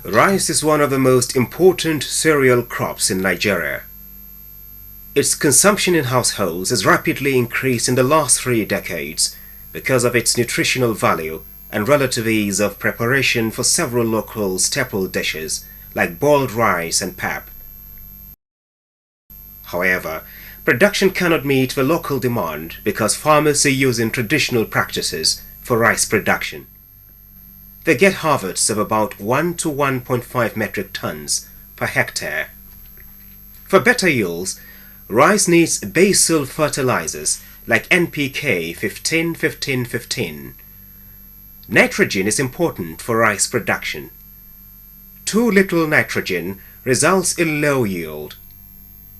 Rice is one of the most important cereal crops in Nigeria. Its consumption in households has rapidly increased in the last 3 decades because of its nutritional value and relative ease of preparation for several local staple dishes like boiled rice and pap. However, production cannot meet the local demand because farmers are using traditional practices for rice production. They get harvests of about 1 to 1.5 metric tons per hectare. For better yields, rice needs basal fertilizers like NPK 15-15-15. Nitrogen is important for rice production. Too little nitrogen results in low yield.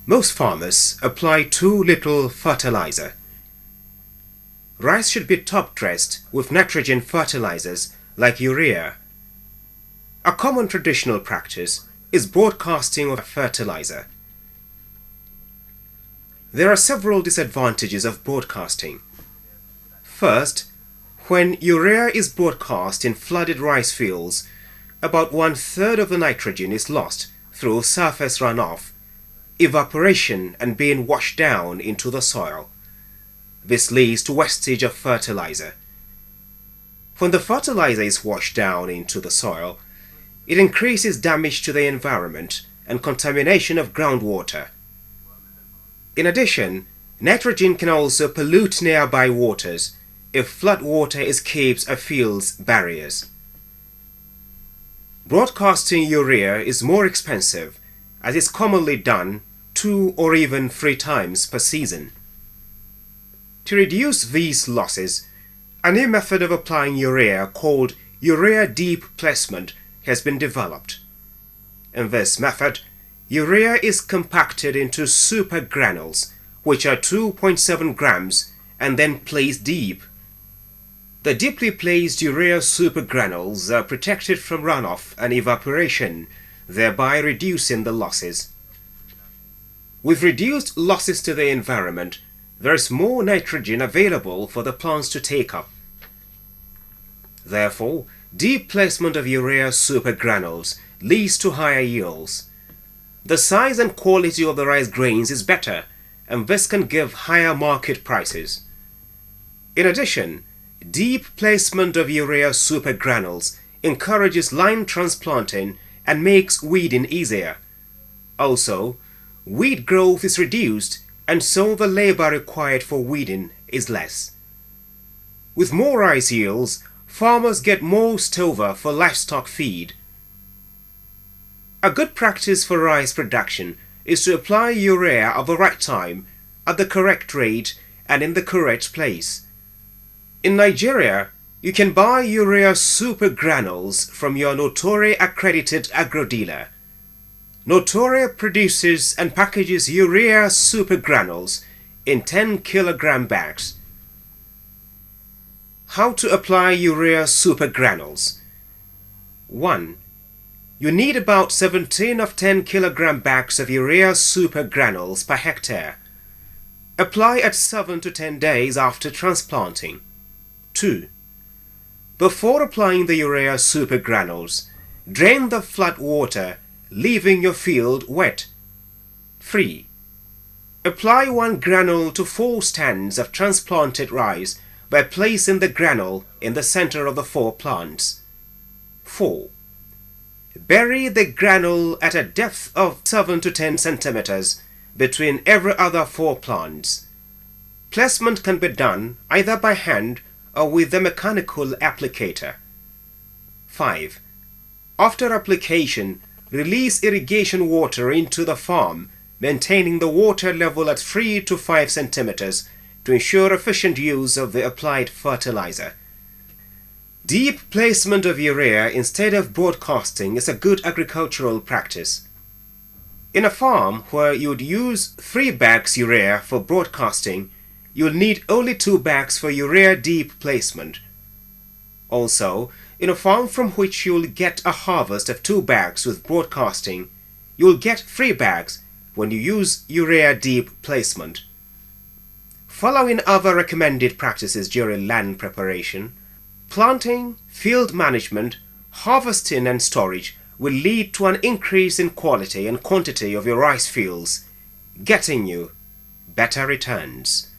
Most farmers apply too little fertilizer. Rice should be top-dressed with nitrogen fertilizers like urea. A common traditional practice is broadcasting of fertilizer. There are several disadvantages of broadcasting. First, when urea is broadcast in flooded rice fields, about 1/3 of the nitrogen is lost through surface runoff, evaporation, and being washed down into the soil. This leads to wastage of fertilizer. When the fertilizer is washed down into the soil, it increases damage to the environment and contamination of groundwater. In addition, nitrogen can also pollute nearby waters if flood water escapes a field's barriers. Broadcasting urea is more expensive as it's commonly done 2 or even 3 times per season. To reduce these losses, a new method of applying urea called urea deep placement has been developed. In this method, urea is compacted into super granules, which are 2.7 grams, and then placed deep. The deeply placed urea super granules are protected from runoff and evaporation, thereby reducing the losses. With reduced losses to the environment, there is more nitrogen available for the plants to take up. Therefore, deep placement of urea super granules leads to higher yields. The size and quality of the rice grains is better, and this can give higher market prices. In addition, deep placement of urea super granules encourages line transplanting and makes weeding easier. Also, weed growth is reduced, and so the labor required for weeding is less. With more rice yields, farmers get more stover for livestock feed. A good practice for rice production is to apply urea at the right time, at the correct rate, and in the correct place. In Nigeria, you can buy urea super granules from your Notore accredited agro dealer. Notore produces and packages urea super granules in 10-kilogram bags. How to apply urea super granules? 1. You need about 17 of 10-kilogram bags of urea super granules per hectare. Apply at 7 to 10 days after transplanting. 2. Before applying the urea super granules, drain the flood water, leaving your field wet. 3. Apply 1 granule to 4 stands of transplanted rice by placing the granule in the center of the 4 plants. 4. Bury the granule at a depth of 7 to 10 centimeters between every other 4 plants. Placement can be done either by hand or with a mechanical applicator. 5. After application, release irrigation water into the farm, maintaining the water level at 3 to 5 centimeters to ensure efficient use of the applied fertilizer. Deep placement of urea instead of broadcasting is a good agricultural practice. In a farm where you'd use 3 bags urea for broadcasting, you'll need only 2 bags for urea deep placement. Also, in a farm from which you'll get a harvest of 2 bags with broadcasting, you'll get 3 bags when you use urea deep placement. Following other recommended practices during land preparation, planting, field management, harvesting and storage will lead to an increase in quality and quantity of your rice fields, getting you better returns.